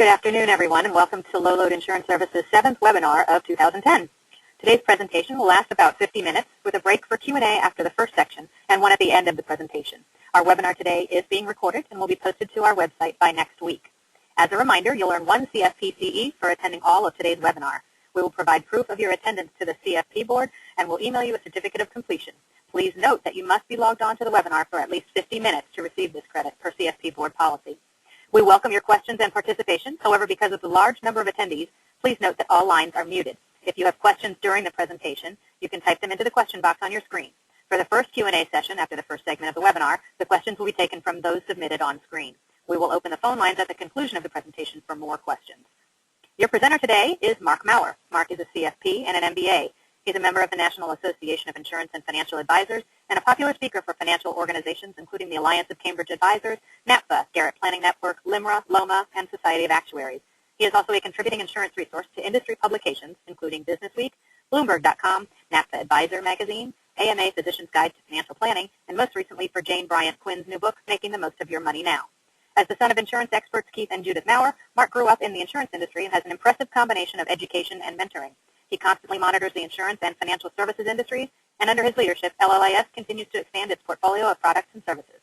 Good afternoon, everyone, and welcome to Low Load Insurance Services' 7th webinar of 2010. Today's presentation will last about 50 minutes with a break for Q&A after the first section and one at the end of the presentation. Our webinar today is being recorded and will be posted to our website by next week. As a reminder, you'll earn 1 CFP-CE for attending all of today's webinar. We will provide proof of your attendance to the CFP board and will email you a certificate of completion. Please note that you must be logged on to the webinar for at least 50 minutes to receive this credit per CFP board policy. We welcome your questions and participation. However, because of the large number of attendees, please note that all lines are muted. If you have questions during the presentation, you can type them into the question box on your screen. For the first Q&A session after the first segment of the webinar, the questions will be taken from those submitted on screen. We will open the phone lines at the conclusion of the presentation for more questions. Your presenter today is Mark Maurer. Mark is a CFP and an MBA. He's a member of the National Association of Insurance and Financial Advisors and a popular speaker for financial organizations, including the Alliance of Cambridge Advisors, NAPFA, Garrett Planning Network, LIMRA, LOMA, and Society of Actuaries. He is also a contributing insurance resource to industry publications, including Businessweek, Bloomberg.com, NAPFA Advisor Magazine, AMA Physician's Guide to Financial Planning, and most recently for Jane Bryant Quinn's new book, Making the Most of Your Money Now. As the son of insurance experts Keith and Judith Maurer, Mark grew up in the insurance industry and has an impressive combination of education and mentoring. He constantly monitors the insurance and financial services industries, and under his leadership, LLIS continues to expand its portfolio of products and services.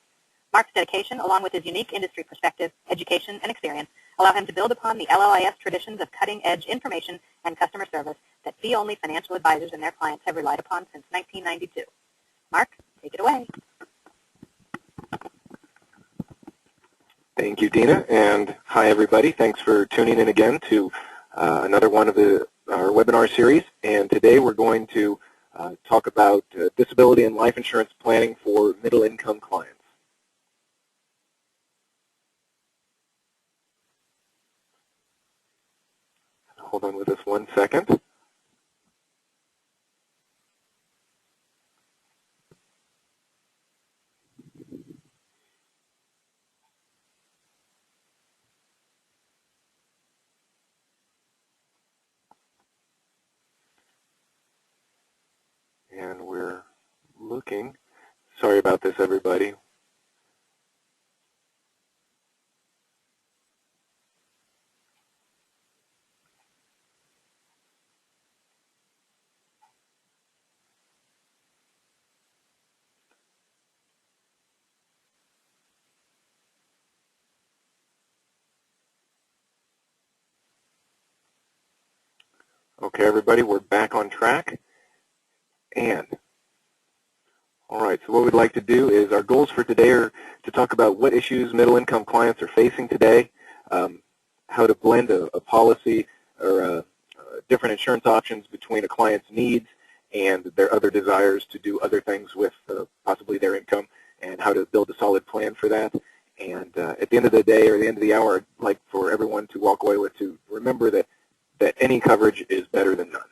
Mark's dedication, along with his unique industry perspective, education, and experience, allow him to build upon the LLIS traditions of cutting-edge information and customer service that fee-only financial advisors and their clients have relied upon since 1992. Mark, take it away. Thank you, Dina, and hi, everybody. Thanks for tuning in again to another one of our webinar series, and today we're going to talk about disability and life insurance planning for middle-income clients. Hold on with us 1 second. And we're looking. Sorry about this, everybody. Okay, everybody, we're back on track. And, all right, so what we'd like to do is our goals for today are to talk about what issues middle-income clients are facing today, how to blend a policy or different insurance options between a client's needs and their other desires to do other things with possibly their income, and how to build a solid plan for that. And at the end of the day or the end of the hour, I'd like for everyone to walk away with to remember that any coverage is better than none.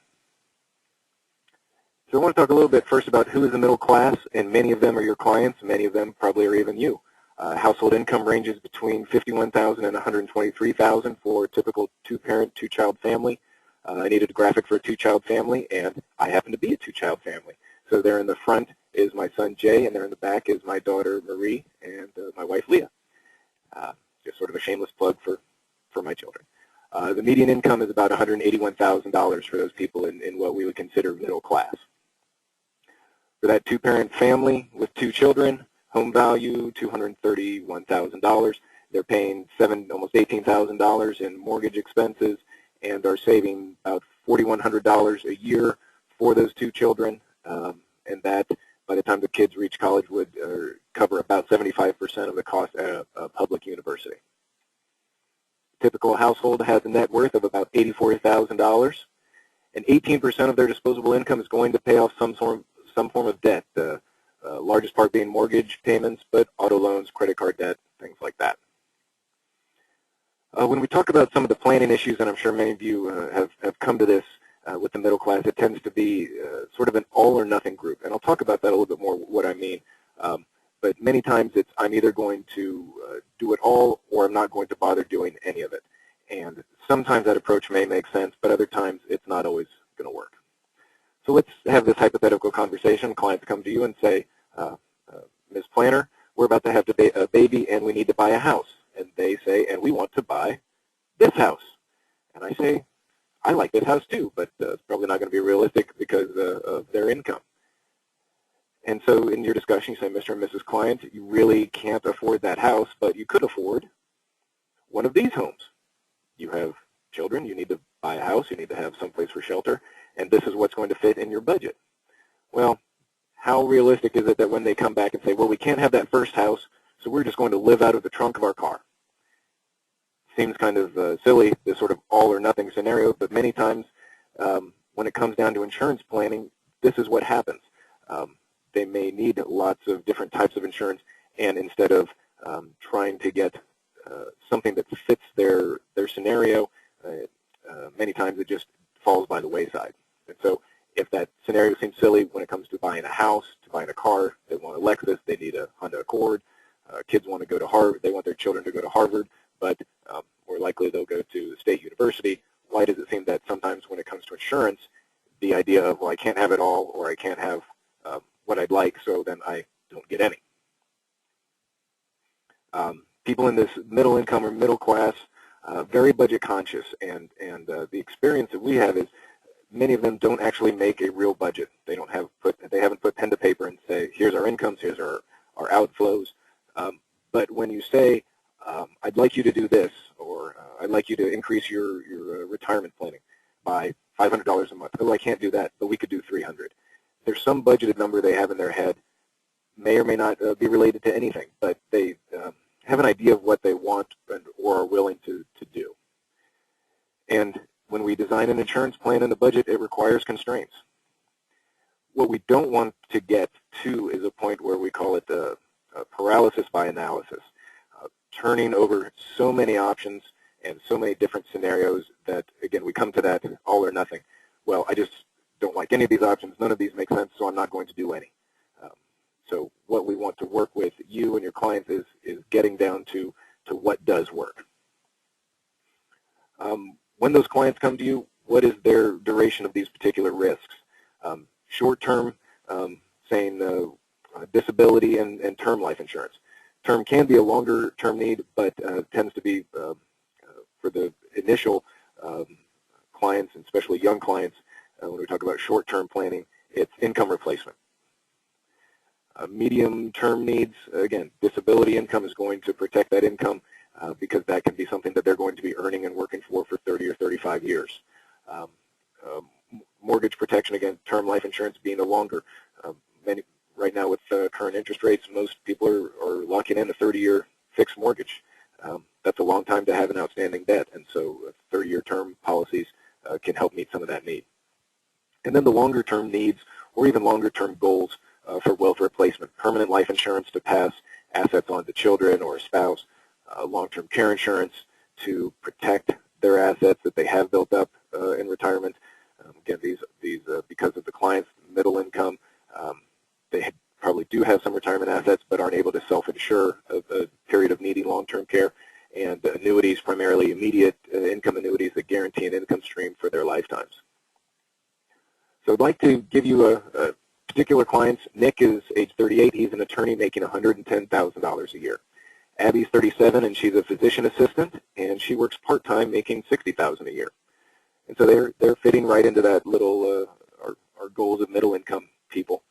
So I want to talk a little bit first about who is the middle class, and many of them are your clients. Many of them probably are even you. Household income ranges between $51,000 and $123,000 for a typical two-parent, two-child family. I needed a graphic for a two-child family, and I happen to be a two-child family. So there in the front is my son Jay, and there in the back is my daughter Marie and my wife Leah. Just sort of a shameless plug for my children. The median income is about $181,000 for those people in what we would consider middle class. For that two-parent family with 2 children, home value $231,000. They're paying almost $18,000 in mortgage expenses and are saving about $4,100 a year for those 2 children, and that by the time the kids reach college would cover about 75% of the cost at a public university. Typical household has a net worth of about $84,000, and 18% of their disposable income is going to pay off some form of debt, the largest part being mortgage payments, but auto loans, credit card debt, things like that. When we talk about some of the planning issues, and I'm sure many of you have come to this with the middle class, it tends to be sort of an all-or-nothing group, and I'll talk about that a little bit more, what I mean. But many times it's I'm either going to do it all or I'm not going to bother doing any of it. And sometimes that approach may make sense, but other times it's not always going to work. So let's have this hypothetical conversation. Clients come to you and say, Ms. Planner, we're about to have a baby and we need to buy a house. And they say, and we want to buy this house. house too, but it's probably not going to be realistic because of their income. And so in your discussion, you say, Mr. and Mrs. Client, you really can't afford that house, but you could afford one of these homes. You have children, you need to buy a house, you need to have some place for shelter, and this is what's going to fit in your budget. Well, how realistic is it that when they come back and say, well, we can't have that first house, so we're just going to live out of the trunk of our car? Seems kind of silly, this sort of all or nothing scenario, but many times when it comes down to insurance planning, this is what happens. They may need lots of different types of insurance, and instead of trying to get something that fits their scenario, many times it just falls by the wayside. And so if that scenario seems silly when it comes to buying a house, to buying a car, they want a Lexus, they need a Honda Accord, kids want to go to Harvard, they want their children to go to Harvard, but more likely they'll go to the state university. Why does it seem that sometimes when it comes to insurance, the idea of, well, I can't have it all, or I can't have what I'd like, so then I don't get any? People in this middle income or middle class, very budget conscious, and the experience that we have is many of them don't actually make a real budget. They haven't put pen to paper and say, here's our incomes, here's our outflows. But when you say, I'd like you to do this, or I'd like you to increase your retirement planning by $500 a month. Oh, I can't do that, but we could do $300. There's some budgeted number they have in their head, may or may not be related to anything, but they have an idea of what they want or are willing to do. And when we design an insurance plan and a budget, it requires constraints. What we don't want to get to is a point where we call it a paralysis by analysis, turning over so many options and so many different scenarios that, again, we come to that all or nothing. Well, I just don't like any of these options. None of these make sense, so I'm not going to do any. So what we want to work with you and your clients is getting down to what does work. When those clients come to you, what is their duration of these particular risks? Short-term, saying disability and term life insurance. Term can be a longer-term need, but tends to be for the initial clients, and especially young clients, when we talk about short-term planning, it's income replacement. Medium-term needs, again, disability income is going to protect that income because that can be something that they're going to be earning and working for 30 or 35 years. Mortgage protection, again, term life insurance being the longer. Right now with current interest rates, most people are locking in a 30-year fixed mortgage. That's a long time to have an outstanding debt, and so 30-year term policies can help meet some of that need. And then the longer-term needs or even longer-term goals for wealth replacement, permanent life insurance to pass assets on to children or a spouse, long-term care insurance to protect their assets that they have built up in retirement. Again, these because of the client's middle income, they probably do have some retirement assets but aren't able to self-insure a period of needing long-term care, and annuities, primarily immediate income annuities that guarantee an income stream for their lifetimes. So I'd like to give you a particular client. Nick is age 38. He's an attorney making $110,000 a year. Abby's 37, and she's a physician assistant, and she works part-time making $60,000 a year. And so they're fitting right into that little our goals of middle-income people.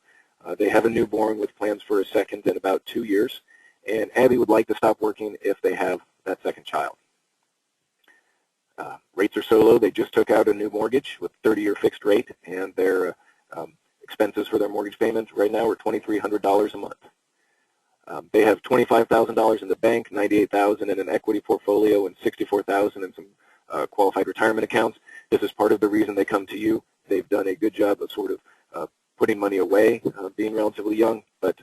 They have a newborn with plans for a second in about 2 years, and Abby would like to stop working if they have that second child. Rates are so low, they just took out a new mortgage with 30-year fixed rate, and their expenses for their mortgage payments right now are $2,300 a month. They have $25,000 in the bank, $98,000 in an equity portfolio, and $64,000 in some qualified retirement accounts. This is part of the reason they come to you. They've done a good job of sort of putting money away, being relatively young, but